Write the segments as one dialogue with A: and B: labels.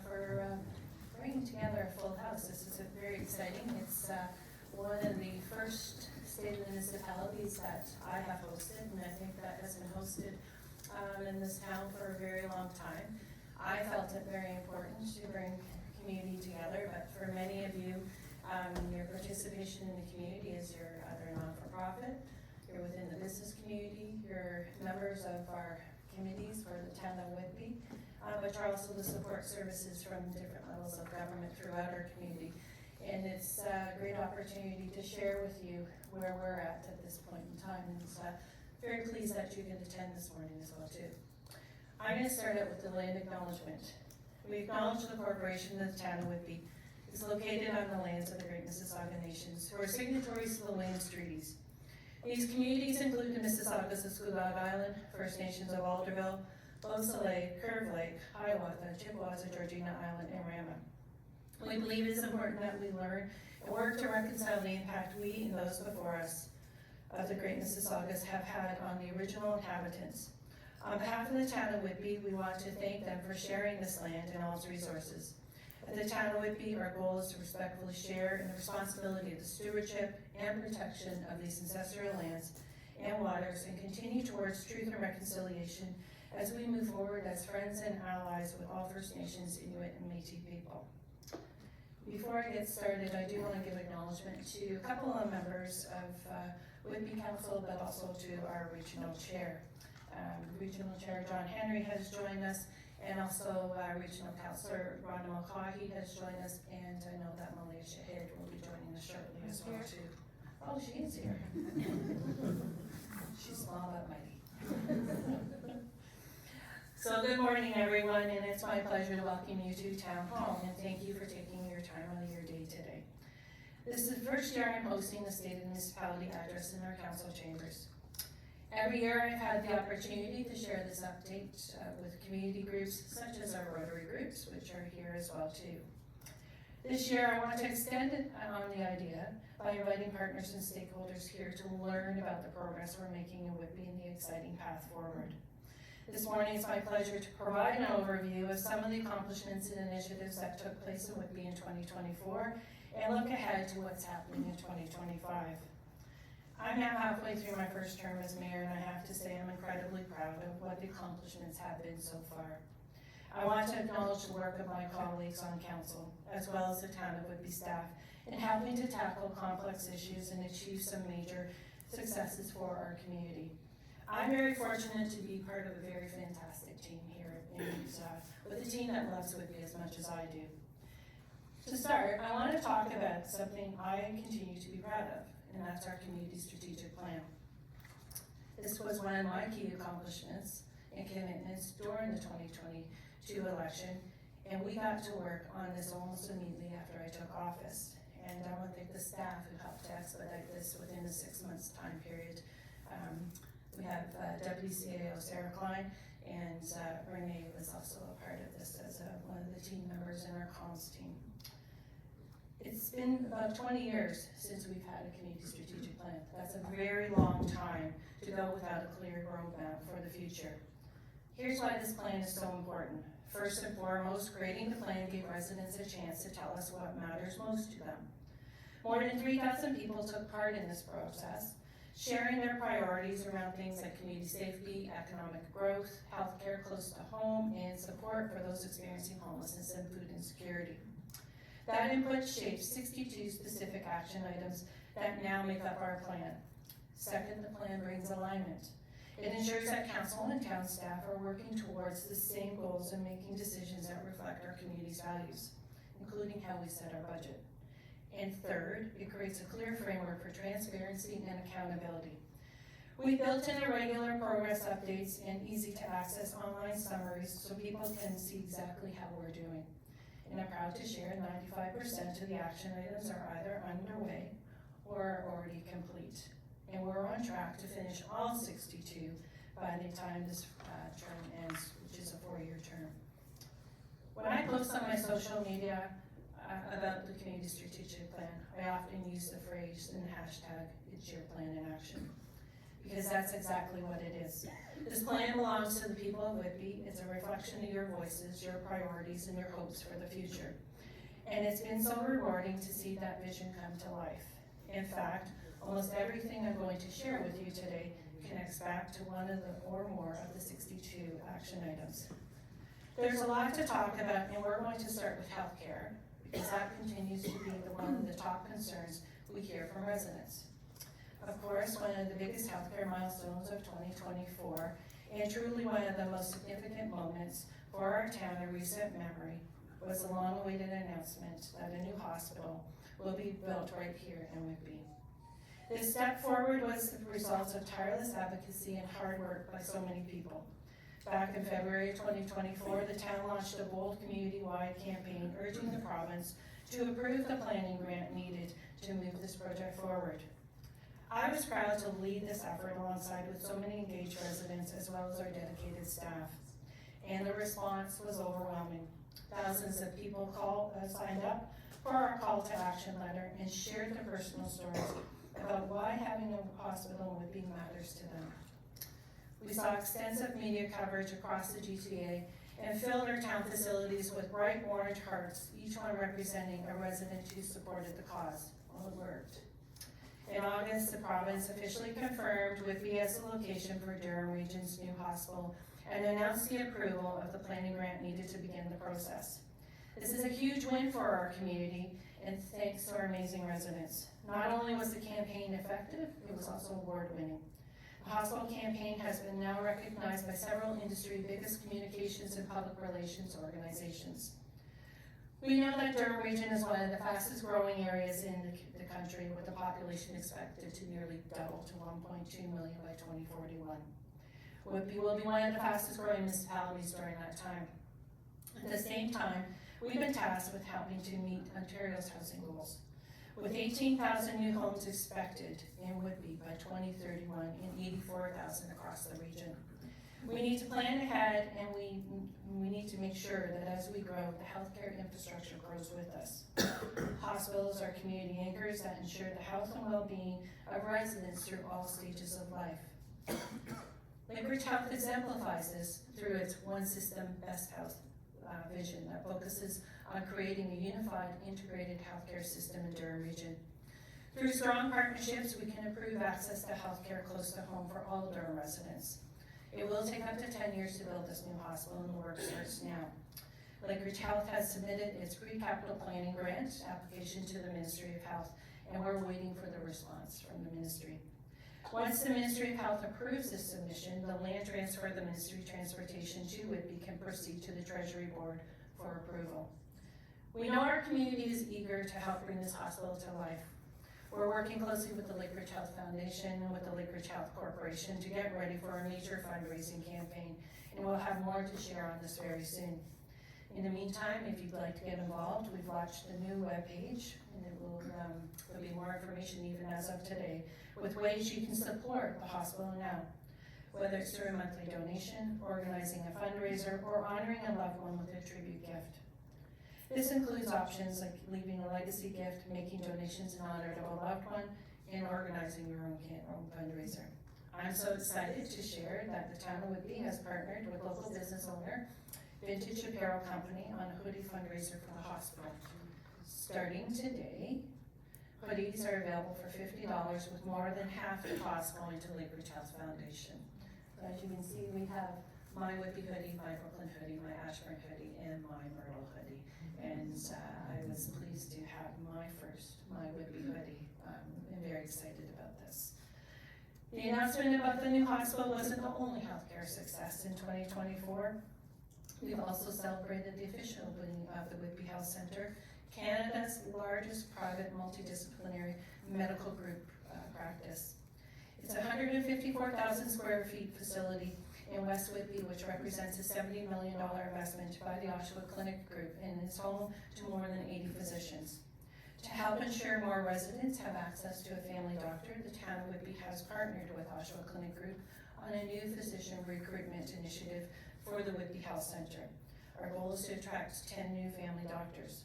A: for bringing together a full house. This is very exciting. It's one of the first state municipalities that I have hosted, and I think that has been hosted in this town for a very long time. I felt it very important to bring community together, but for many of you, your participation in the community is you're either non-for-profit, you're within the business community, you're members of our committees for the town of Whitby, but you're also the support services from different levels of government throughout our community. And it's a great opportunity to share with you where we're at this point in time. And very pleased that you can attend this morning as well too. I'm going to start out with the land acknowledgement. We acknowledge the corporation of the town of Whitby is located on the lands of the Great Mississauga Nations, who are signatories to the lands treaties. These communities include the Mississaugas of Scugog Island, First Nations of Alderville, Beausoleil, Curve Lake, Hiawatha, Chippewas, Georgina Island, and Rama. We believe it is important that we learn and work to reconcile the impact we and those before us of the Great Mississaugas have had on the original inhabitants. On behalf of the town of Whitby, we want to thank them for sharing this land and all its resources. At the town of Whitby, our goal is to respectfully share in the responsibility of the stewardship and protection of these ancestral lands and waters and continue towards truth and reconciliation as we move forward as friends and allies with all First Nations, Inuit, and Métis people. Before I get started, I do want to give acknowledgement to a couple of members of Whitby Council, but also to our regional chair. Regional Chair John Henry has joined us, and also Regional Councillor Rhonda Mulcahy has joined us, and I know that Malaysia Head will be joining us shortly as well too. Oh, she is here. She's small but mighty. So good morning everyone, and it's my pleasure to welcome you to Town Hall, and thank you for taking your time out of your day today. This is the first year I'm hosting the State of Municipality address in our council chambers. Every year I've had the opportunity to share this update with community groups such as our Rotary groups, which are here as well too. This year I want to extend it on the idea by inviting partners and stakeholders here to learn about the progress we're making in Whitby and the exciting path forward. This morning it's my pleasure to provide an overview of some of the accomplishments and initiatives that took place in Whitby in 2024 and look ahead to what's happening in 2025. I'm now halfway through my first term as mayor, and I have to say I'm incredibly proud of what the accomplishments have been so far. I want to acknowledge the work of my colleagues on council, as well as the town of Whitby staff, in helping to tackle complex issues and achieve some major successes for our community. I'm very fortunate to be part of a very fantastic team here, and with a team that loves Whitby as much as I do. To start, I want to talk about something I continue to be proud of, and that's our community strategic plan. This was one of my key accomplishments and commitments during the 2022 election, and we got to work on this almost immediately after I took office. And I want to thank the staff who helped to expedite this within a 6 months time period. We have Deputy CAO Sarah Klein, and Renee was also a part of this as one of the team members in our comms team. It's been about 20 years since we've had a community strategic plan. That's a very long time to go without a clear roadmap for the future. Here's why this plan is so important. First and foremost, creating the plan gave residents a chance to tell us what matters most to them. More than 3,000 people took part in this process, sharing their priorities around things like community safety, economic growth, healthcare close to home, and support for those experiencing homelessness and food insecurity. That input shaped 62 specific action items that now make up our plan. Second, the plan brings alignment. It ensures that council and town staff are working towards the same goals and making decisions that reflect our community's values, including how we set our budget. And third, it creates a clear framework for transparency and accountability. We built in irregular progress updates and easy to access online summaries so people can see exactly how we're doing. And I'm proud to share 95% of the action items are either underway or are already complete. And we're on track to finish all 62 by the time this term ends, which is a 4-year term. When I post on my social media about the community strategic plan, I often use the phrase and the hashtag, it's your plan in action. because that's exactly what it is. This plan belongs to the people of Whitby. It's a reflection of your voices, your priorities, and your hopes for the future. And it's been so rewarding to see that vision come to life. In fact, almost everything I'm going to share with you today connects back to one of the or more of the 62 action items. There's a lot to talk about, and we're going to start with healthcare, because that continues to be one of the top concerns we hear from residents. Of course, one of the biggest healthcare milestones of 2024, and truly one of the most significant moments for our town in recent memory, was the long-awaited announcement that a new hospital will be built right here in Whitby. This step forward was the result of tireless advocacy and hard work by so many people. Back in February 2024, the town launched a bold community-wide campaign urging the province to approve the planning grant needed to move this project forward. I was proud to lead this effort alongside with so many engaged residents as well as our dedicated staff. And the response was overwhelming. Thousands of people signed up for our call to action letter and shared their personal stories about why having a hospital in Whitby matters to them. We saw extensive media coverage across the GTA and filled our town facilities with bright orange hearts, each one representing a resident who supported the cause. Well, it worked. In August, the province officially confirmed Whitby as the location for Durham Region's new hospital and announced the approval of the planning grant needed to begin the process. This is a huge win for our community, and thanks to our amazing residents. Not only was the campaign effective, it was also award-winning. The hospital campaign has been now recognized by several industry biggest communications and public relations organizations. We know that Durham Region is one of the fastest growing areas in the country, with the population expected to nearly double to 1.2 million by 2041. Whitby will be one of the fastest growing municipalities during that time. At the same time, we've been tasked with helping to meet Ontario's housing goals. With 18,000 new homes expected in Whitby by 2031 and 84,000 across the region. We need to plan ahead, and we need to make sure that as we grow, the healthcare infrastructure grows with us. Hospitals are community anchors that ensure the health and well-being of residents through all stages of life. Lakeridge Health exemplifies this through its One System Best Health vision that focuses on creating a unified, integrated healthcare system in Durham Region. Through strong partnerships, we can improve access to healthcare close to home for all Durham residents. It will take up to 10 years to build this new hospital, and the work starts now. Lakeridge Health has submitted its pre-capital planning grant application to the Ministry of Health, and we're waiting for the response from the ministry. Once the Ministry of Health approves this submission, the land transfer of the Ministry of Transportation to Whitby can proceed to the Treasury Board for approval. We know our community is eager to help bring this hospital to life. We're working closely with the Lakeridge Health Foundation and with the Lakeridge Health Corporation to get ready for a major fundraising campaign, and we'll have more to share on this very soon. In the meantime, if you'd like to get involved, we've launched a new webpage, and there'll be more information even as of today, with ways you can support the hospital now, whether it's through a monthly donation, organizing a fundraiser, or honoring a loved one with a tribute gift. This includes options like leaving a legacy gift, making donations in honor of a loved one, and organizing your own fundraiser. I'm so excited to share that the town of Whitby has partnered with local business owner, Vintage Apparel Company, on a hoodie fundraiser for the hospital. Starting today, hoodies are available for $50, with more than half the cost going to Lakeridge Health Foundation. So as you can see, we have my Whitby hoodie, my Brooklyn hoodie, my Ashburn hoodie, and my Myrtle hoodie. And I was pleased to have my Whitby hoodie. I'm very excited about this. The announcement about the new hospital wasn't the only healthcare success in 2024. We've also celebrated the official opening of the Whitby Health Centre, Canada's largest private multidisciplinary medical group practice. It's a 154,000 square feet facility in West Whitby, which represents a $70 million investment by the Oshawa Clinic Group, and is home to more than 80 physicians. To help ensure more residents have access to a family doctor, the town of Whitby has partnered with Oshawa Clinic Group on a new physician recruitment initiative for the Whitby Health Centre. Our goal is to attract 10 new family doctors.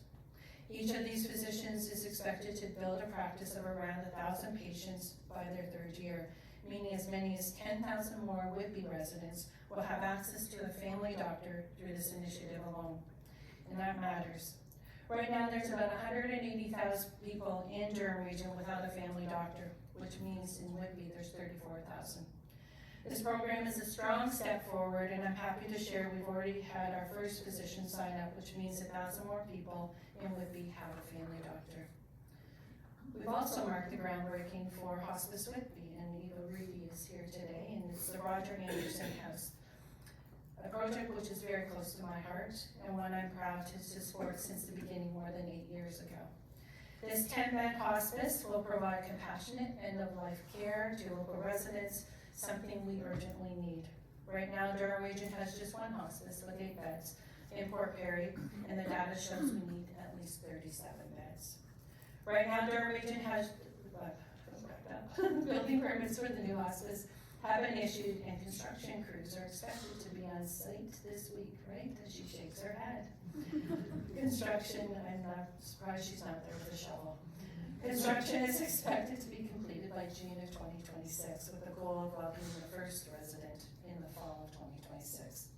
A: Each of these physicians is expected to build a practice of around 1,000 patients by their third year, meaning as many as 10,000 more Whitby residents will have access to a family doctor through this initiative alone. And that matters. Right now, there's about 180,000 people in Durham region without a family doctor, which means in Whitby there's 34,000. This program is a strong step forward, and I'm happy to share we've already had our first physician sign up, which means 1,000 more people in Whitby have a family doctor. We've also marked the groundbreaking for Hospice Whitby, and Eva Reedy is here today, and it's the Roger Anderson House, a project which is very close to my heart and one I'm proud to support since the beginning more than 8 years ago. This 10-bed hospice will provide compassionate end-of-life care to local residents, something we urgently need. Right now, Durham Region has just one hospice with 8 beds in Port Perry, and the data shows we need at least 37 beds. Right now, Durham Region has, building permits for the new hospice have been issued, and construction crews are expected to be on site this week, right? As she shakes her head. Construction, I'm not surprised she's not there with a shovel. Construction is expected to be completed by June of 2026 with the goal of welcoming the first resident in the fall of 2026.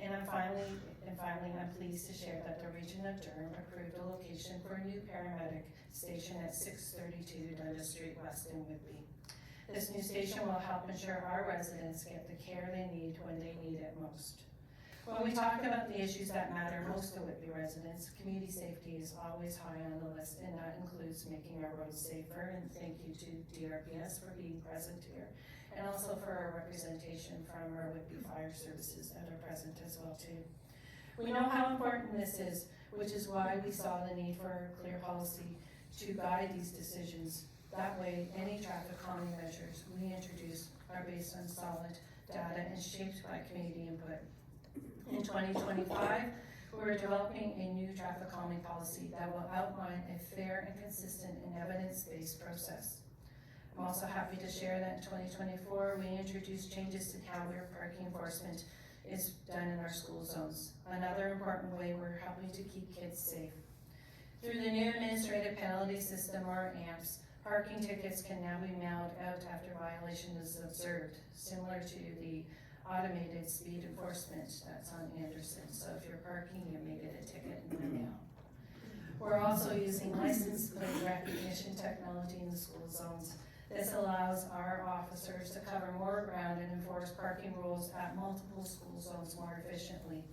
A: And finally, I'm pleased to share that the Region of Durham approved a location for a new paramedic station at 632 Dundas Street West in Whitby. This new station will help ensure our residents get the care they need when they need it most. When we talk about the issues that matter most to Whitby residents, community safety is always high on the list, and that includes making our roads safer, and thank you to DRPS for being present here, and also for our representation from our Whitby Fire Services that are present as well too. We know how important this is, which is why we saw the need for a clear policy to guide these decisions. That way, any traffic calming measures we introduce are based on solid data and shaped by community input. In 2025, we're developing a new traffic calming policy that will outline a fair and consistent and evidence-based process. I'm also happy to share that in 2024, we introduced changes to how parking enforcement is done in our school zones. Another important way we're helping to keep kids safe. Through the new administrative penalty system, or AMPS, parking tickets can now be mailed out after violation is observed, similar to the automated speed enforcement that's on Anderson. So if you're parking, you may get a ticket in the mail. We're also using license plate recognition technology in the school zones. This allows our officers to cover more ground and enforce parking rules at multiple school zones more efficiently.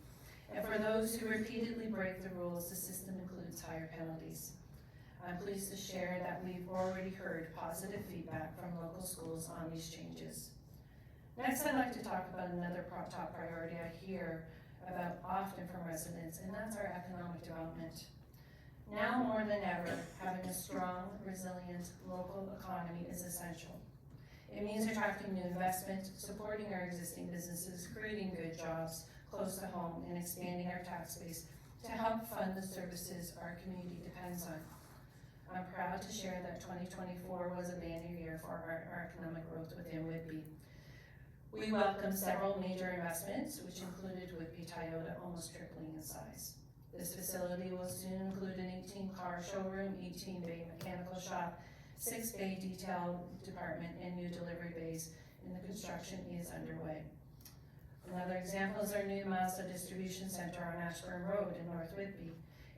A: And for those who repeatedly break the rules, the system includes higher penalties. I'm pleased to share that we've already heard positive feedback from local schools on these changes. Next, I'd like to talk about another top priority I hear about often from residents, and that's our economic development. Now more than ever, having a strong, resilient local economy is essential. It means attracting new investment, supporting our existing businesses, creating good jobs close to home, and expanding our tax base to help fund the services our community depends on. I'm proud to share that 2024 was a banner year for our economic growth within Whitby. We welcomed several major investments, which included Whitby Toyota almost tripling in size. This facility will soon include an 18-car showroom, 18-bay mechanical shop, 6-bay detail department, and new delivery bays, and the construction is underway. Another example is our new Mazda distribution center on Ashburn Road in North Whitby,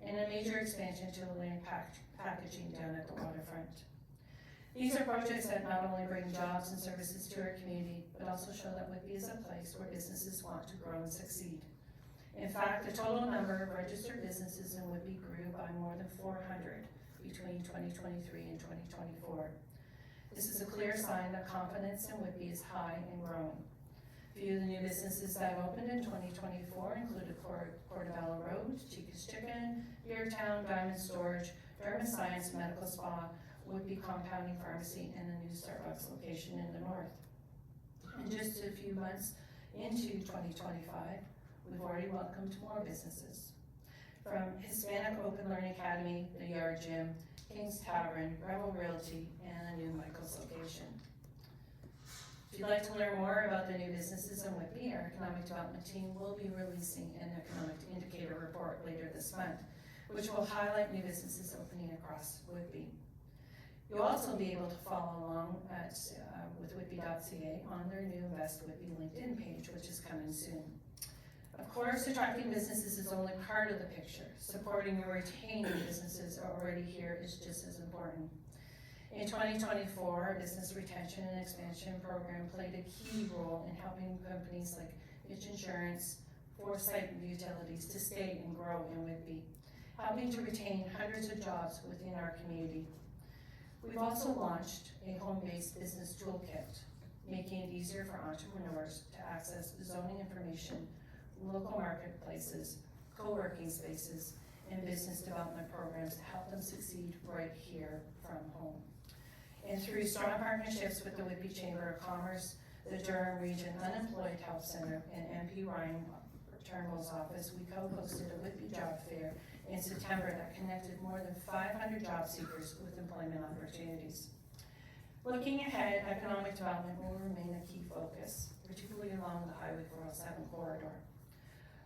A: and a major expansion to Lane packaging down at the waterfront. These are projects that not only bring jobs and services to our community, but also show that Whitby is a place where businesses want to grow and succeed. In fact, the total number of registered businesses in Whitby grew by more than 400 between 2023 and 2024. This is a clear sign that confidence in Whitby is high and growing. A few of the new businesses that opened in 2024 included Portobello Road, Chica's Chicken, Beertown, Diamond Storage, Derma Science Medical Spa, Whitby Compounding Pharmacy, and the new Starbucks location in the north. And just a few months into 2025, we've already welcomed more businesses. From Hispanic Open Learning Academy, the Yard Gym, King's Tavern, Rebel Realty, and the new Michael's location. If you'd like to learn more about the new businesses in Whitby, our economic development team will be releasing an economic indicator report later this month, which will highlight new businesses opening across Whitby. You'll also be able to follow along with Whitby.ca on their new Invest Whitby LinkedIn page, which is coming soon. Of course, attracting businesses is only part of the picture. Supporting and retaining businesses already here is just as important. In 2024, our business retention and expansion program played a key role in helping companies like Mitch Insurance, Foresight Utilities to stay and grow in Whitby, helping to retain hundreds of jobs within our community. We've also launched a home-based business toolkit, making it easier for entrepreneurs to access zoning information, local marketplaces, co-working spaces, and business development programs to help them succeed right here from home. And through strong partnerships with the Whitby Chamber of Commerce, the Durham Region Unemployed Help Center, and MP Ryan Turnbull's office, we co-hosted a Whitby Job Fair in September that connected more than 500 job seekers with employment opportunities. Looking ahead, economic development will remain a key focus, particularly along the Highway 407 corridor.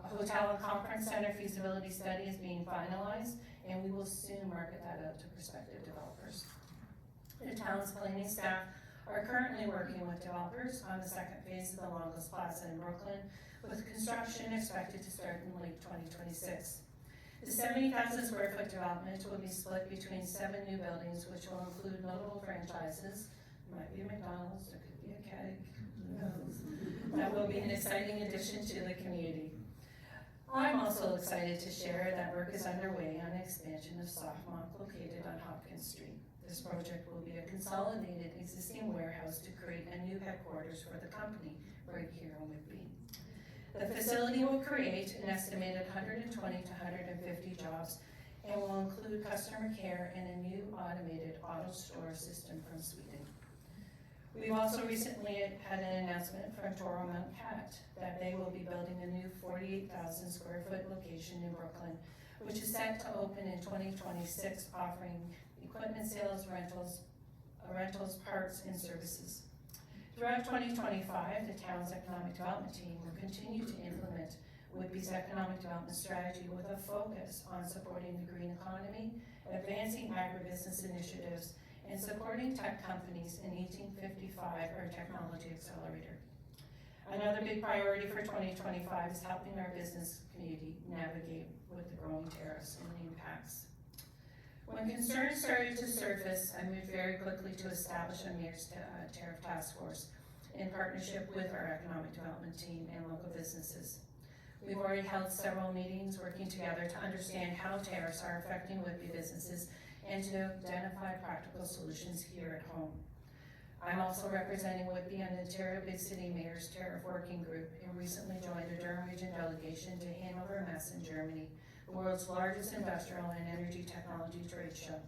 A: A hotel and conference center feasibility study is being finalized, and we will soon market that out to prospective developers. The town's planning staff are currently working with developers on the second phase of the Longos Plaza in Brooklyn, with construction expected to start in late 2026. The 70,000 square foot development will be split between 7 new buildings, which will include notable franchises. It might be a McDonald's, it could be a keg, who knows. That will be an exciting addition to the community. I'm also excited to share that work is underway on an expansion of Softmonk located on Hopkins Street. This project will be a consolidated existing warehouse to create a new headquarters for the company right here in Whitby. The facility will create an estimated 120 to 150 jobs and will include customer care and a new automated auto store system from Sweden. We've also recently had an announcement from Toro Mount Cat that they will be building a new 48,000 square foot location in Brooklyn, which is set to open in 2026, offering equipment sales, rentals, parts, and services. Throughout 2025, the town's economic development team will continue to implement Whitby's economic development strategy with a focus on supporting the green economy, advancing agribusiness initiatives, and supporting tech companies in 1855, our technology accelerator. Another big priority for 2025 is helping our business community navigate with the growing tariffs and the impacts. When concerns started to surface, I moved very quickly to establish a mayor's tariff task force in partnership with our economic development team and local businesses. We've already held several meetings working together to understand how tariffs are affecting Whitby businesses and to identify practical solutions here at home. I'm also representing Whitby on the Ontario Big City Mayor's Tariff Working Group and recently joined the Durham Region delegation to Hanover Messe in Germany, the world's largest industrial and energy technology trade show.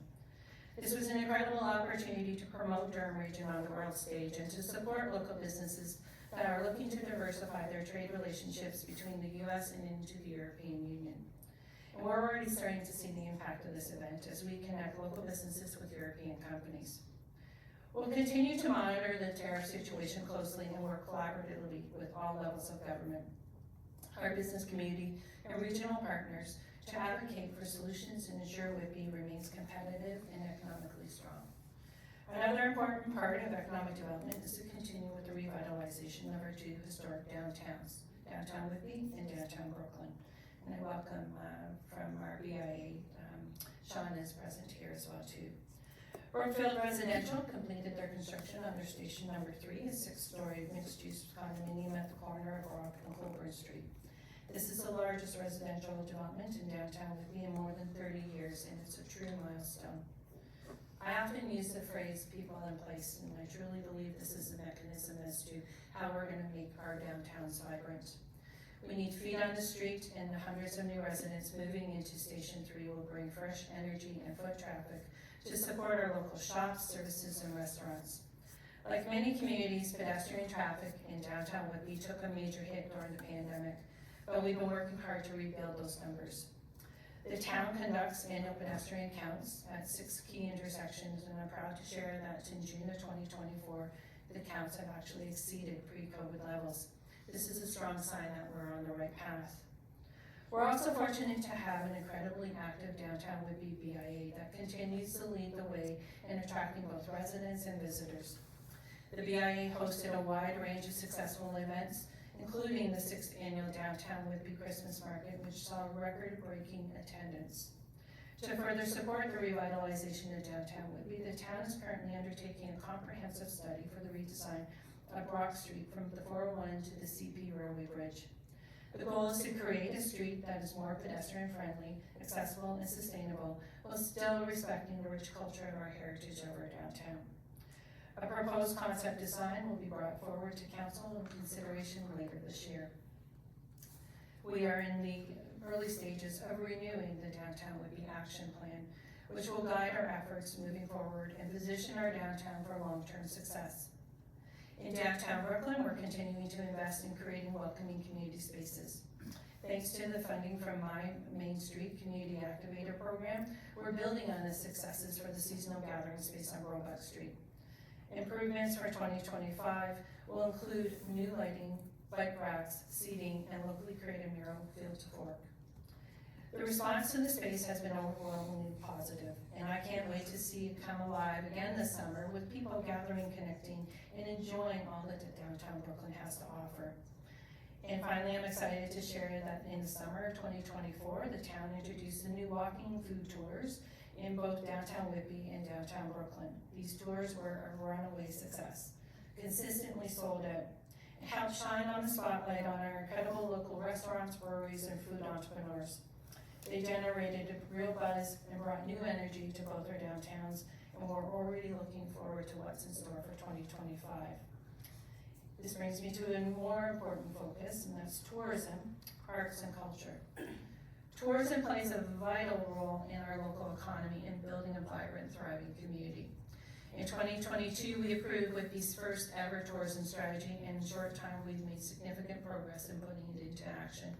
A: This was an incredible opportunity to promote Durham Region on the world stage and to support local businesses that are looking to diversify their trade relationships between the US and into the European Union. And we're already starting to see the impact of this event as we connect local businesses with European companies. We'll continue to monitor the tariff situation closely and work collaboratively with all levels of government, our business community, and regional partners to advocate for solutions and ensure Whitby remains competitive and economically strong. Another important part of economic development is to continue with the revitalization of our 2 historic downtowns, downtown Whitby and downtown Brooklyn. And I welcome from our BIA, Sean is present here as well too. Brookfield Residential completed their construction on their station number 3, a 6-story mixed-use condominium at the corner of Rock and Colburn Street. This is the largest residential development in downtown Whitby in more than 30 years, and it's a true milestone. I often use the phrase people in place, and I truly believe this is a mechanism as to how we're going to make our downtowns vibrant. We need feet on the street, and the hundreds of new residents moving into Station 3 will bring fresh energy and foot traffic to support our local shops, services, and restaurants. Like many communities, pedestrian traffic in downtown Whitby took a major hit during the pandemic, but we've been working hard to rebuild those numbers. The town conducts annual pedestrian counts at 6 key intersections, and I'm proud to share that in June of 2024, the counts have actually exceeded pre-COVID levels. This is a strong sign that we're on the right path. We're also fortunate to have an incredibly active downtown Whitby BIA that continues to lead the way in attracting both residents and visitors. The BIA hosted a wide range of successful events, including the 6th annual Downtown Whitby Christmas Market, which saw record-breaking attendance. To further support the revitalization of downtown Whitby, the town is currently undertaking a comprehensive study for the redesign of Brock Street from the 401 to the CP Railway Bridge. The goal is to create a street that is more pedestrian-friendly, accessible, and sustainable, while still respecting the rich culture of our heritage of our downtown. A proposed concept design will be brought forward to council in consideration later this year. We are in the early stages of renewing the Downtown Whitby Action Plan, which will guide our efforts moving forward and position our downtown for long-term success. In downtown Brooklyn, we're continuing to invest in creating welcoming community spaces. Thanks to the funding from My Main Street Community Activator Program, we're building on the successes for the seasonal gathering space on Roebuck Street. Improvements for 2025 will include new lighting, bike racks, seating, and locally created mural field to fork. The response to the space has been overwhelmingly positive, and I can't wait to see it come alive again this summer with people gathering, connecting, and enjoying all that downtown Brooklyn has to offer. And finally, I'm excited to share that in the summer of 2024, the town introduced the new walking food tours in both downtown Whitby and downtown Brooklyn. These tours were a runaway success, consistently sold out. It helped shine on the spotlight on our incredible local restaurants, breweries, and food entrepreneurs. They generated a real buzz and brought new energy to both our downtowns, and we're already looking forward to what's in store for 2025. This brings me to a more important focus, and that's tourism, arts, and culture. Tourism plays a vital role in our local economy in building a vibrant, thriving community. In 2022, we approved Whitby's first ever tourism strategy, and in a short time, we've made significant progress in putting it into action.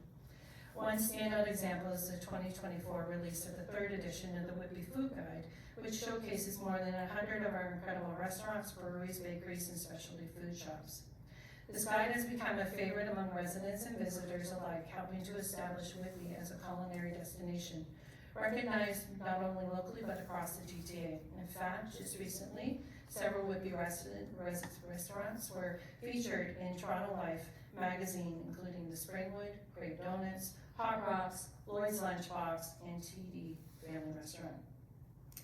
A: One standout example is the 2024 release of the 3rd edition of the Whitby Food Guide, which showcases more than 100 of our incredible restaurants, breweries, bakeries, and specialty food shops. This guide has become a favorite among residents and visitors alike, helping to establish Whitby as a culinary destination, recognized not only locally but across the GTA. In fact, just recently, several Whitby restaurants were featured in Toronto Life magazine, including the Springwood, Grape Donuts, Hot Rocks, Lloyd's Lunchbox, and TD Family Restaurant.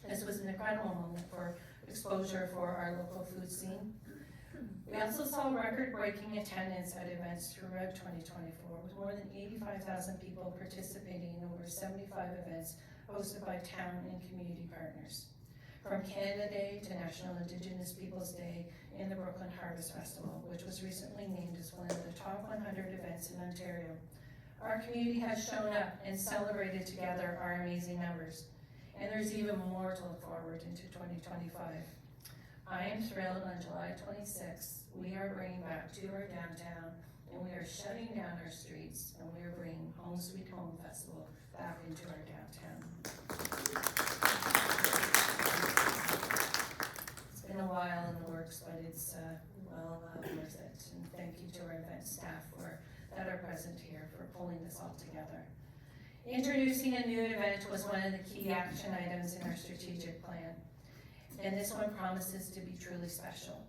A: This was an incredible moment for exposure for our local food scene. We also saw record-breaking attendance at events throughout 2024, with more than 85,000 people participating in over 75 events hosted by town and community partners. From Canada Day to National Indigenous Peoples Day and the Brooklyn Harvest Festival, which was recently named as one of the top 100 events in Ontario. Our community has shown up and celebrated together our amazing numbers, and there's even more to look forward into 2025. I am thrilled on July 26th, we are bringing back to our downtown, and we are shutting down our streets, and we are bringing Home Sweet Home Festival back into our downtown. It's been a while in the works, but it's well worth it, and thank you to our event staff that are present here for pulling this all together. Introducing a new event was one of the key action items in our strategic plan, and this one promises to be truly special.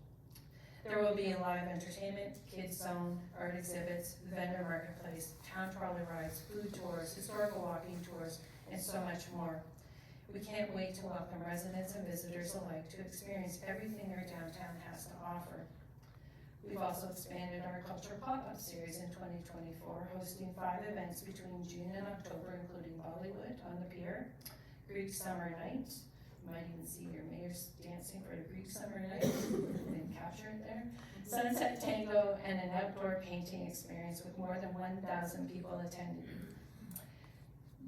A: There will be a live entertainment, kids zone, art exhibits, vendor marketplace, town trolley rides, food tours, historical walking tours, and so much more. We can't wait to welcome residents and visitors alike to experience everything our downtown has to offer. We've also expanded our Culture Pop-Up Series in 2024, hosting 5 events between June and October, including Bollywood on the Pier, Greek Summer Night. You might even see your mayors dancing for the Greek Summer Night, and capture it there. Sunset Tango, and an outdoor painting experience with more than 1,000 people attending.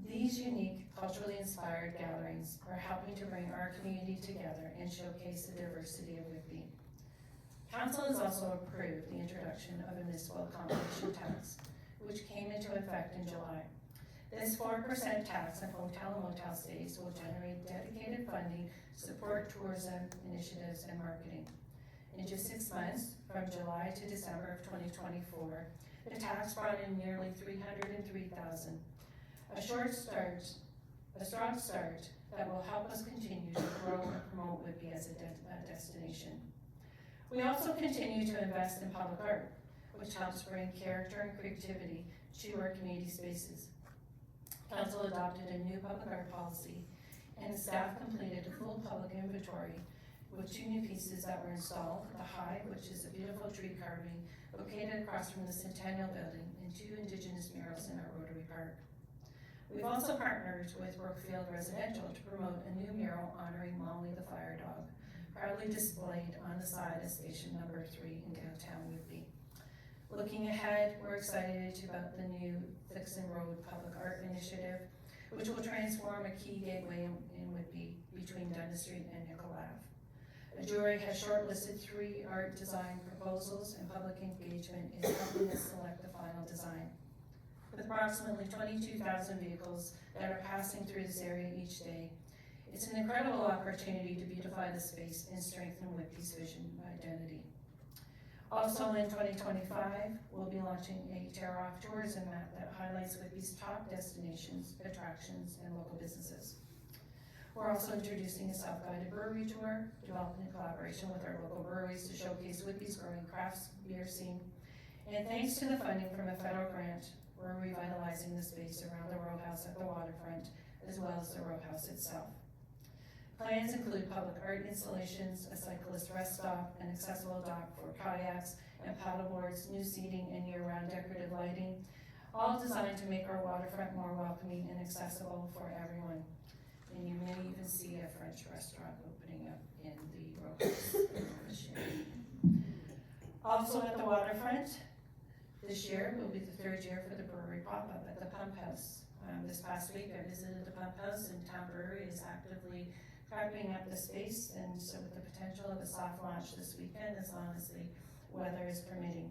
A: These unique, culturally inspired gatherings are helping to bring our community together and showcase the diversity of Whitby. Council has also approved the introduction of a municipal accommodation tax, which came into effect in July. This 4% tax on hotel and motel stays will generate dedicated funding to support tourism initiatives and marketing. In just 6 months, from July to December of 2024, the tax brought in nearly $303,000. A strong start that will help us continue to grow and promote Whitby as a destination. We also continue to invest in public art, which helps bring character and creativity to our community spaces. Council adopted a new public art policy, and staff completed a full public inventory with 2 new pieces that were installed: the Hive, which is a beautiful tree carving located across from the Centennial Building, and 2 Indigenous murals in our Rotary Park. We've also partnered with Brookfield Residential to promote a new mural honoring Molly the fire dog, proudly displayed on the side of station number 3 in downtown Whitby. Looking ahead, we're excited about the new Thixon Road Public Art Initiative, which will transform a key gateway in Whitby between Dundas Street and Nickel Ave. A jury has shortlisted 3 art design proposals, and public engagement is helping us select the final design. With approximately 22,000 vehicles that are passing through this area each day, it's an incredible opportunity to beautify the space and strengthen Whitby's vision and identity. Also in 2025, we'll be launching a tear-off tourism map that highlights Whitby's top destinations, attractions, and local businesses. We're also introducing a self-guided brewery tour, developed in collaboration with our local breweries to showcase Whitby's growing crafts beer scene. And thanks to the funding from a federal grant, we're revitalizing the space around the rowhouse at the waterfront, as well as the rowhouse itself. Plans include public art installations, a cyclist rest stop, an accessible dock for kayaks and paddleboards, new seating, and year-round decorative lighting, all designed to make our waterfront more welcoming and accessible for everyone. And you may even see a French restaurant opening up in the rowhouse this year. Also at the waterfront, this year will be the 3rd year for the brewery pop-up at the Pump House. This past week I visited the Pump House, and Town Brewery is actively prepping up the space, and so with the potential of a soft launch this weekend, as long as the weather is permitting.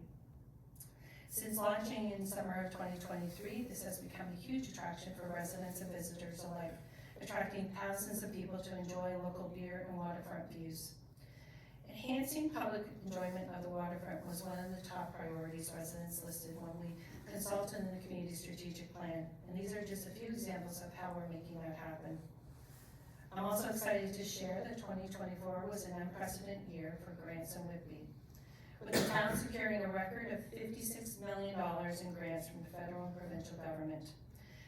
A: Since launching in summer of 2023, this has become a huge attraction for residents and visitors alike, attracting thousands of people to enjoy local beer and waterfront views. Enhancing public enjoyment of the waterfront was one of the top priorities residents listed when we consulted in the community strategic plan, and these are just a few examples of how we're making that happen. I'm also excited to share that 2024 was an unprecedented year for grants in Whitby, with the town securing a record of $56 million in grants from the federal and provincial government.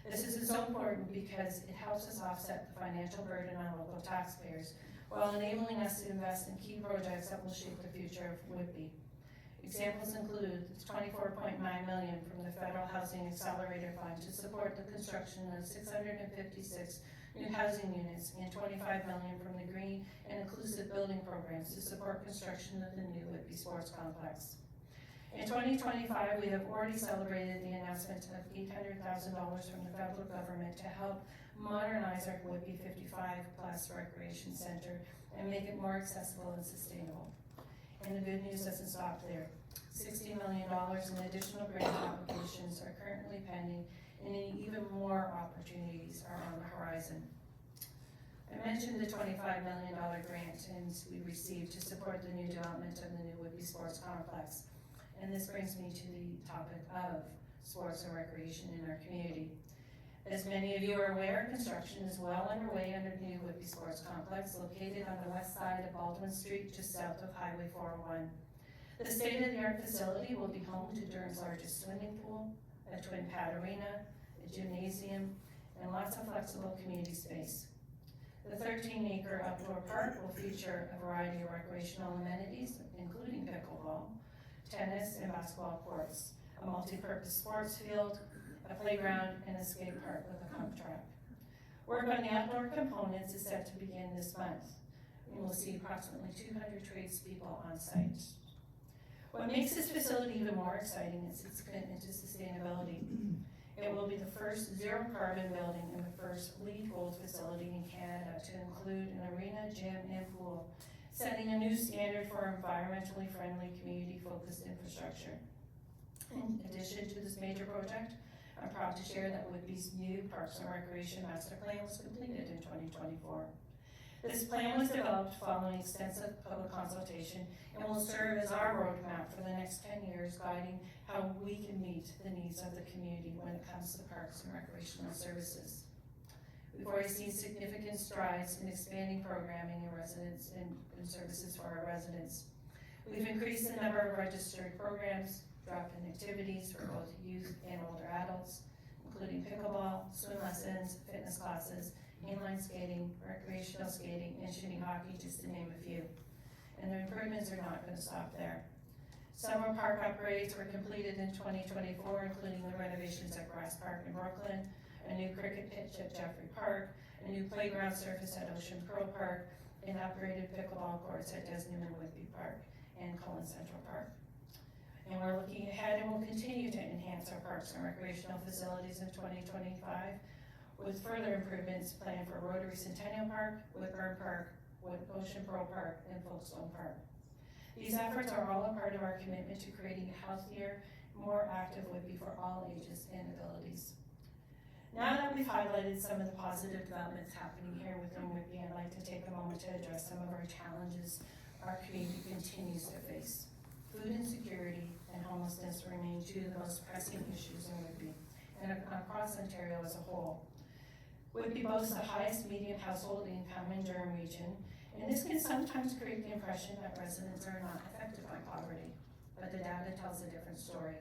A: This is so important because it helps us offset the financial burden on local taxpayers, while enabling us to invest in key projects that will shape the future of Whitby. Examples include $24.9 million from the Federal Housing Accelerator Fund to support the construction of 656 new housing units, and $25 million from the Green and Inclusive Building Programs to support construction of the new Whitby Sports Complex. In 2025, we have already celebrated the announcement of $800,000 from the federal government to help modernize our Whitby 55+ Recreation Center and make it more accessible and sustainable. And the good news doesn't stop there. $60 million in additional grant applications are currently pending, and even more opportunities are on the horizon. I mentioned the $25 million grant we received to support the new development of the new Whitby Sports Complex. And this brings me to the topic of sports and recreation in our community. As many of you are aware, construction is well underway under the new Whitby Sports Complex, located on the west side of Baldwin Street, just south of Highway 401. The state-of-the-art facility will be home to Durham's largest swimming pool, a twin pad arena, a gymnasium, and lots of flexible community space. The 13-acre outdoor park will feature a variety of recreational amenities, including pickleball, tennis, and basketball courts, a multi-purpose sports field, a playground, and a skate park with a pump track. Work on the outdoor components is set to begin this month. We will see approximately 200 tradespeople on site. What makes this facility even more exciting is its commitment to sustainability. It will be the first zero-carbon building and the first LEED Gold facility in Canada to include an arena, gym, and pool, setting a new standard for environmentally friendly, community-focused infrastructure. In addition to this major project, I'm proud to share that Whitby's new Parks and Recreation Master Plan was completed in 2024. This plan was developed following extensive public consultation and will serve as our roadmap for the next 10 years, guiding how we can meet meet the needs of the community when it comes to parks and recreational services. We've already seen significant strides in expanding programming and residents and services for our residents. We've increased the number of registered programs, drop-in activities for both youth and older adults, including pickleball, swim lessons, fitness classes, inline skating, recreational skating, and shinny hockey, just to name a few. And the improvements are not going to stop there. Several park upgrades were completed in 2024, including the renovations at Grass Park in Brooklyn, a new cricket pitch at Jeffrey Park, a new playground surface at Ocean Pearl Park, and upgraded pickleball courts at Desnam and Whitby Park and Cullen Central Park. And we're looking ahead and will continue to enhance our parks and recreational facilities in 2025 with further improvements planned for Rotary Centennial Park, Whitburn Park, Ocean Pearl Park, and Folkestone Park. These efforts are all a part of our commitment to creating a healthier, more active Whitby for all ages and abilities. Now that we've highlighted some of the positive developments happening here within Whitby, I'd like to take a moment to address some of our challenges our community continues to face. Food insecurity and homelessness remain two of the most pressing issues in Whitby and across Ontario as a whole. Whitby boasts the highest median household income in Durham region, and this can sometimes create the impression that residents are not affected by poverty, but the data tells a different story.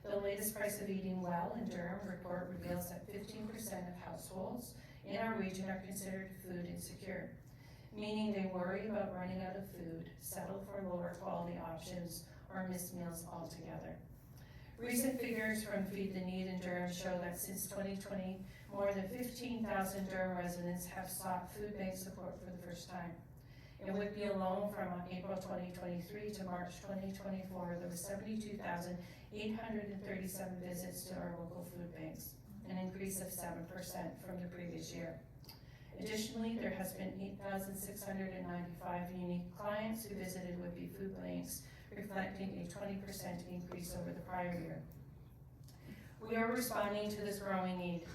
A: The latest Price of Eating Well in Durham report reveals that 15% of households in our region are considered food insecure, meaning they worry about running out of food, settle for lower quality options, or miss meals altogether. Recent figures from Feed the Need in Durham show that since 2020, more than 15,000 Durham residents have sought food bank support for the first time. In Whitby alone, from April 2023 to March 2024, there were 72,837 visits to our local food banks, an increase of 7% from the previous year. Additionally, there has been 8,695 unique clients who visited Whitby food banks, reflecting a 20% increase over the prior year. We are responding to this growing need.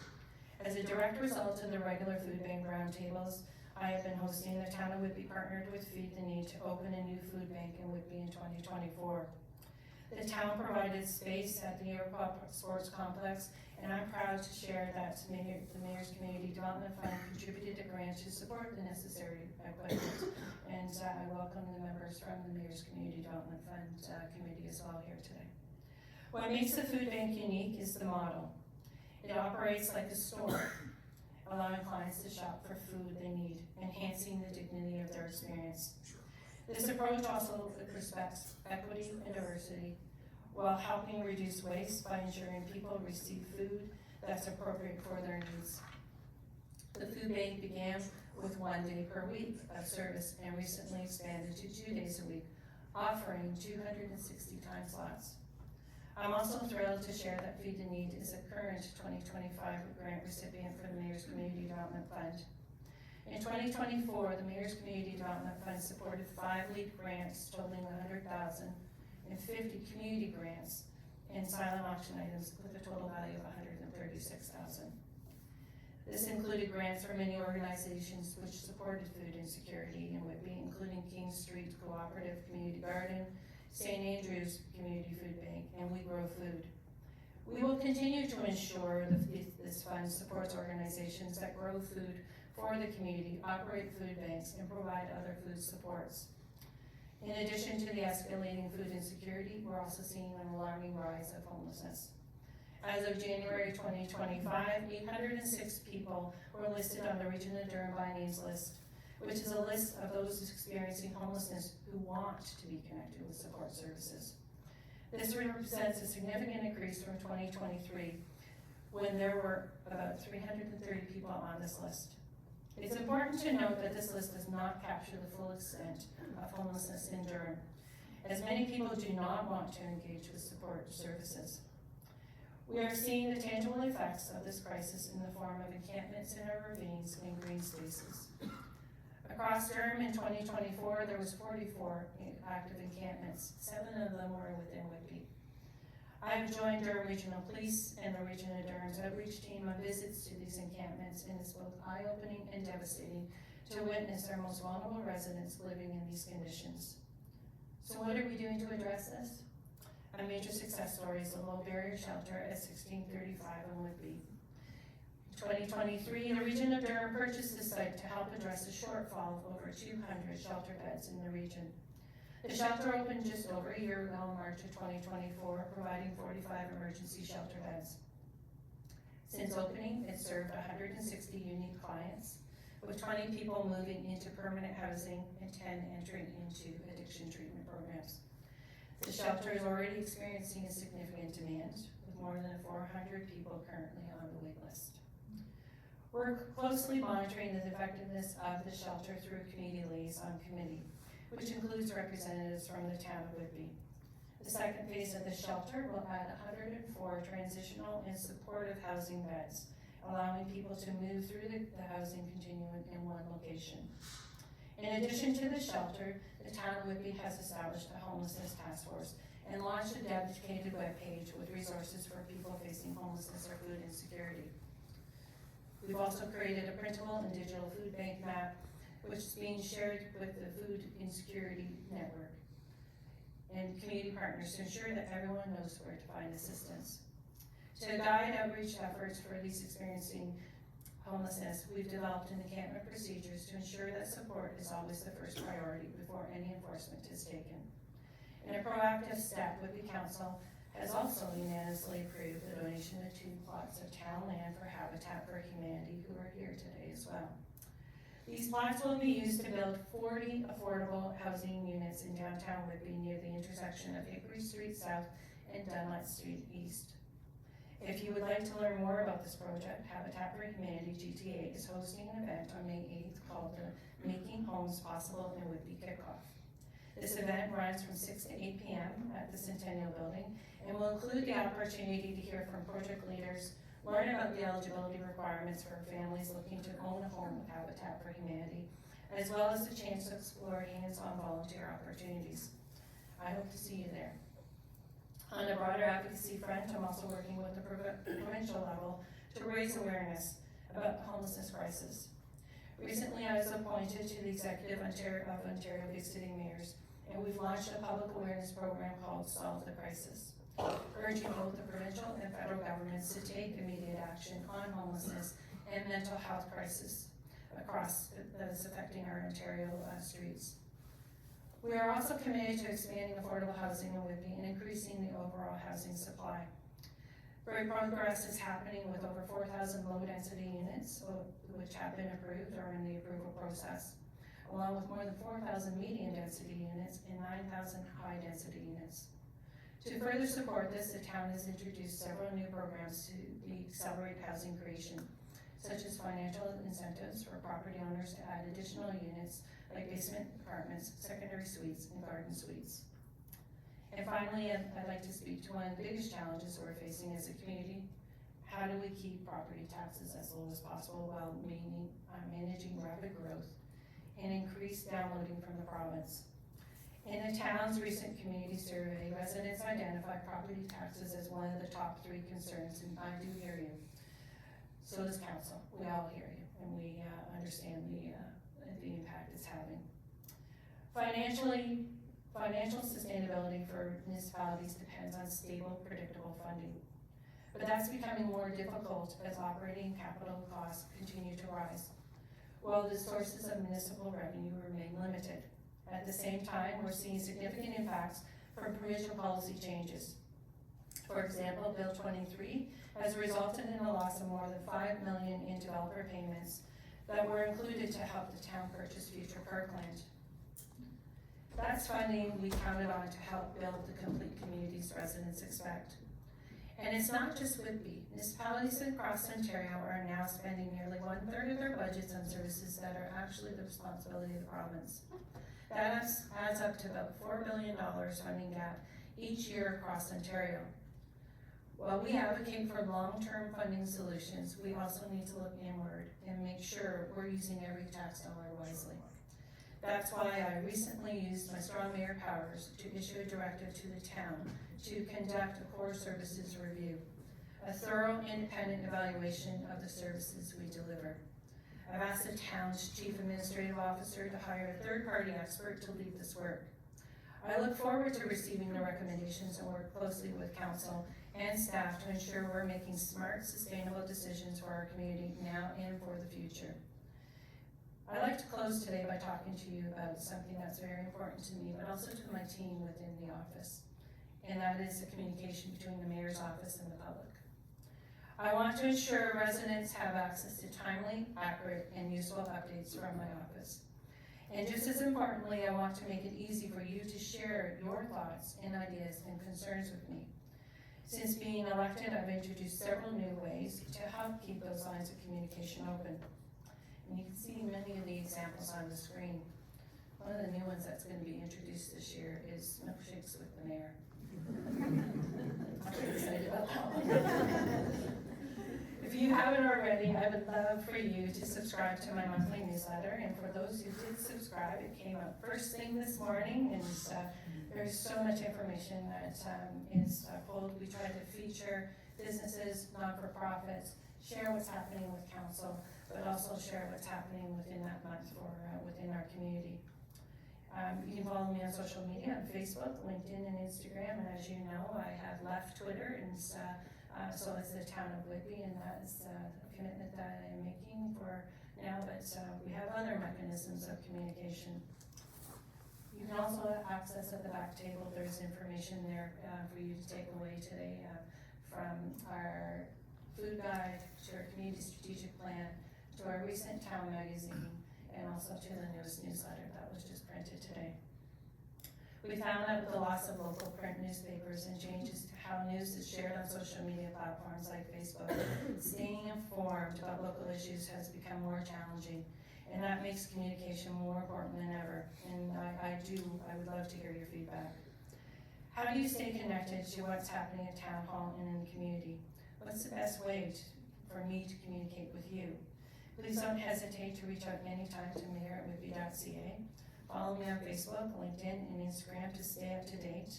A: As a direct result of the regular food bank roundtables, I have been hosting the town of Whitby partnered with Feed the Need to open a new food bank in Whitby in 2024. The town provided space at the Iroquois Sports Complex, and I'm proud to share that the Mayor's Community Development Fund contributed a grant to support the necessary equipment, and I welcome the members from the Mayor's Community Development Fund committee as well here today. What makes the food bank unique is the model. It operates like a store, allowing clients to shop for food they need, enhancing the dignity of their experience. This approach also respects equity and diversity, while helping reduce waste by ensuring people receive food that's appropriate for their needs. The food bank began with 1 day per week of service and recently expanded to 2 days a week, offering 260 time slots. I'm also thrilled to share that Feed the Need is a current 2025 grant recipient for the Mayor's Community Development Fund. In 2024, the Mayor's Community Development Fund supported 5 LEAP grants totaling $100,000 and 50 community grants and silent auction items with a total value of $136,000. This included grants from many organizations which supported food insecurity in Whitby, including King Street Cooperative Community Garden, St. Andrew's Community Food Bank, and We Grow Food. We will continue to ensure that this fund supports organizations that grow food for the community, operate food banks, and provide other food supports. In addition to the escalating food insecurity, we're also seeing an alarming rise of homelessness. As of January 2025, 806 people were listed on the Region of Durham by Names list, which is a list of those experiencing homelessness who want to be connected with support services. This represents a significant increase from 2023, when there were about 330 people on this list. It's important to note that this list does not capture the full extent of homelessness in Durham, as many people do not want to engage with support services. We are seeing the tangible effects of this crisis in the form of encampments in our ravines and green spaces. Across Durham in 2024, there was 44 active encampments. 7 of them were within Whitby. I've joined Durham Regional Police and the Region of Durham's outreach team on visits to these encampments, and it's both eye-opening and devastating to witness our most vulnerable residents living in these conditions. So what are we doing to address this? A major success story is the low barrier shelter at 1635 in Whitby. In 2023, the region of Durham purchased this site to help address a shortfall of over 200 shelter beds in the region. The shelter opened just over a year ago in March of 2024, providing 45 emergency shelter beds. Since opening, it served 160 unique clients, with 20 people moving into permanent housing and 10 entering into addiction treatment programs. The shelter is already experiencing a significant demand, with more than 400 people currently on the wait list. We're closely monitoring the effectiveness of the shelter through a community liaison committee, which includes representatives from the town of Whitby. The second phase of the shelter will add 104 transitional and supportive housing beds, allowing people to move through the housing continuum in one location. In addition to the shelter, the town of Whitby has established a homelessness task force and launched a dedicated webpage with resources for people facing homelessness or food insecurity. We've also created a printable and digital food bank map, which is being shared with the Food Insecurity Network and community partners to ensure that everyone knows where to find assistance. To guide outreach efforts for these experiencing homelessness, we've developed an encampment procedures to ensure that support is always the first priority before any enforcement is taken. In a proactive step, Whitby Council has also unanimously approved the donation of 2 plots of town land for Habitat for Humanity, who are here today as well. These plots will be used to build 40 affordable housing units in downtown Whitby near the intersection of Hickory Street South and Dunlop Street East. If you would like to learn more about this project, Habitat for Humanity GTA is hosting an event on May 8th called the Making Homes Possible in Whitby Kickoff. This event runs from 6 to 8 p.m. at the Centennial Building and will include the opportunity to hear from project leaders, learn about the eligibility requirements for families looking to own a home with Habitat for Humanity, as well as the chance to explore hands-on volunteer opportunities. I hope to see you there. On a broader advocacy front, I'm also working with the provincial level to raise awareness about the homelessness crisis. Recently, I was appointed to the executive of Ontario Big City Mayors, and we've launched a public awareness program called Solve the Crisis, urging both the provincial and federal governments to take immediate action on homelessness and mental health crisis across that is affecting our Ontario streets. We are also committed to expanding affordable housing in Whitby and increasing the overall housing supply. Great progress is happening with over 4,000 low-density units, which have been approved or in the approval process, along with more than 4,000 medium-density units and 9,000 high-density units. To further support this, the town has introduced several new programs to accelerate housing creation, such as financial incentives for property owners to add additional units like basement apartments, secondary suites, and garden suites. And finally, I'd like to speak to one of the biggest challenges we're facing as a community. How do we keep property taxes as low as possible while managing rapid growth and increased downloading from the province? In the town's recent community survey, residents identified property taxes as one of the top 3 concerns, and I do hear you. So does council. We all hear you, and we understand the impact it's having. Financial sustainability for municipalities depends on stable, predictable funding. But that's becoming more difficult as operating capital costs continue to rise, while the sources of municipal revenue remain limited. At the same time, we're seeing significant impacts from provincial policy changes. For example, Bill 23 has resulted in a loss of more than $5 million in developer payments that were included to help the town purchase future parkland. That's funding we counted on to help build the complete communities residents expect. And it's not just Whitby. Municipalities across Ontario are now spending nearly 1/3 of their budgets on services that are actually the responsibility of the province. That adds up to about $4 billion funding gap each year across Ontario. While we advocate for long-term funding solutions, we also need to look inward and make sure we're using every tax dollar wisely. That's why I recently used my strong mayor powers to issue a directive to the town to conduct a core services review, a thorough independent evaluation of the services we deliver. I've asked the town's chief administrative officer to hire a third-party expert to lead this work. I look forward to receiving the recommendations and work closely with council and staff to ensure we're making smart, sustainable decisions for our community now and for the future. I'd like to close today by talking to you about something that's very important to me, but also to my team within the office, and that is the communication between the mayor's office and the public. I want to ensure residents have access to timely, accurate, and useful updates from my office. And just as importantly, I want to make it easy for you to share your thoughts and ideas and concerns with me. Since being elected, I've introduced several new ways to help keep those lines of communication open. And you can see many of the examples on the screen. One of the new ones that's going to be introduced this year is milkshakes with the mayor. I'm pretty excited about that one. If you haven't already, I would love for you to subscribe to my monthly newsletter. And for those who did subscribe, it came out first thing this morning, and there's so much information that is pulled. We try to feature businesses, not-for-profits, share what's happening with council, but also share what's happening within that month for within our community. You can follow me on social media, on Facebook, LinkedIn, and Instagram. And as you know, I have left Twitter, and so it's the town of Whitby, and that is a commitment that I am making for now. But we have other mechanisms of communication. You can also access at the back table. There's information there for you to take away today from our food guide to our community strategic plan to our recent town magazine, and also to the newest newsletter that was just printed today. We found out with the loss of local print newspapers and changes to how news is shared on social media platforms like Facebook, staying informed about local issues has become more challenging, and that makes communication more important than ever. And I would love to hear your feedback. How do you stay connected to what's happening at Town Hall and in the community? What's the best way for me to communicate with you? Please don't hesitate to reach out anytime to mayor@whitby.ca. Follow me on Facebook, LinkedIn, and Instagram to stay up to date.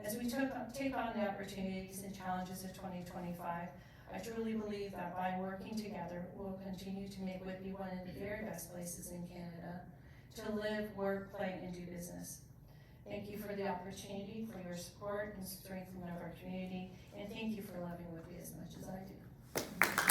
A: As we take on the opportunities and challenges of 2025, I truly believe that by working together, we'll continue to make Whitby one of the very best places in Canada to live, work, play, and do business. Thank you for the opportunity, for your support and strengthening of our community, and thank you for loving Whitby as much as I do.